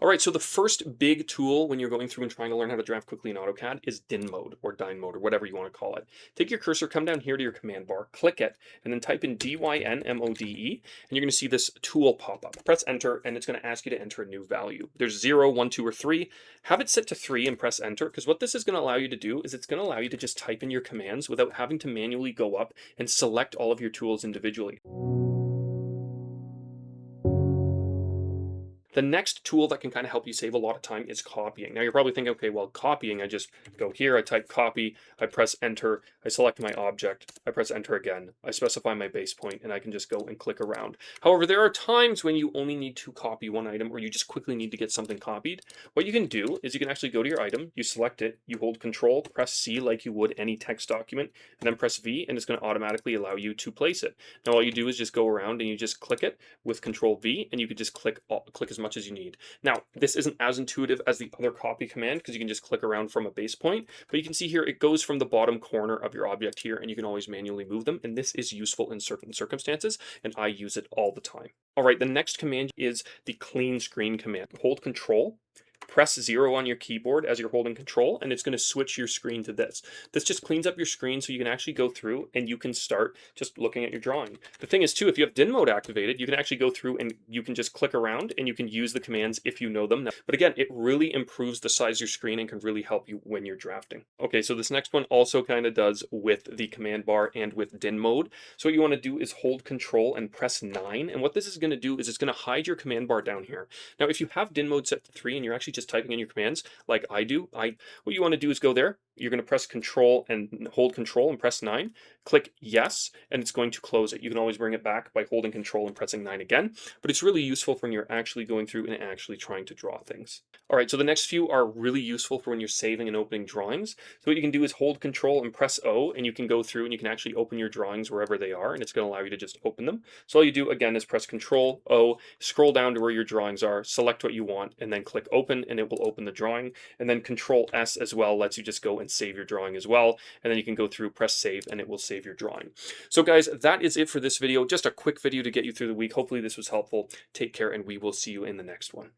All right, so the first big tool when you're going through and trying to learn how to draft quickly in AutoCAD is DIN mode or Dyn mode or whatever you want to call it. Take your cursor, come down here to your command bar, click it, and then type in DYNMODE, and you're going to see this tool pop up. Press enter, and it's going to ask you to enter a new value. There's 0, 1, 2, or 3. Have it set to 3 and press enter, because what this is going to allow you to do is it's going to allow you to just type in your commands without having to manually go up and select all of your tools individually. The next tool that can kind of help you save a lot of time is copying. Now you're probably thinking, okay, well, copying, I just go here, I type copy, I press enter, I select my object, I press enter again, I specify my base point, and I can just go and click around. However, there are times when you only need to copy one item or you just quickly need to get something copied. What you can do is you can actually go to your item, you select it, you hold control, press C like you would any text document, and then press V, and it's going to automatically allow you to place it. Now all you do is just go around and you just click it with control V, and you could just click as much as you need. Now, this isn't as intuitive as the other copy command because you can just click around from a base point, but you can see here it goes from the bottom corner of your object here, and you can always manually move them, and this is useful in certain circumstances, and I use it all the time. All right, the next command is the clean screen command. Hold control, press 0 on your keyboard as you're holding control, and it's going to switch your screen to this. This just cleans up your screen so you can actually go through and you can start just looking at your drawing. The thing is too, if you have DIN mode activated, you can actually go through and you can just click around and you can use the commands if you know them. But again, it really improves the size of your screen and can really help you when you're drafting. Okay, so this next one also kind of does with the command bar and with DIN mode. So what you want to do is hold control and press 9. And what this is going to do is it's going to hide your command bar down here. Now, if you have DIN mode set to 3 and you're actually just typing in your commands like I do, what you want to do is go there. You're going to press control and hold control and press 9. Click yes, and it's going to close it. You can always bring it back by holding control and pressing 9 again, but it's really useful for when you're actually going through and actually trying to draw things. All right, so the next few are really useful for when you're saving and opening drawings. So what you can do is hold control and press O, and you can go through and you can actually open your drawings wherever they are, and it's going to allow you to just open them. So all you do again is press control O, scroll down to where your drawings are, select what you want, and then click open, and it will open the drawing. And then control S as well lets you just go and save your drawing as well. And then you can go through, press save, and it will save your drawing. So guys, that is it for this video. Just a quick video to get you through the week. Hopefully this was helpful. Take care, and we will see you in the next one.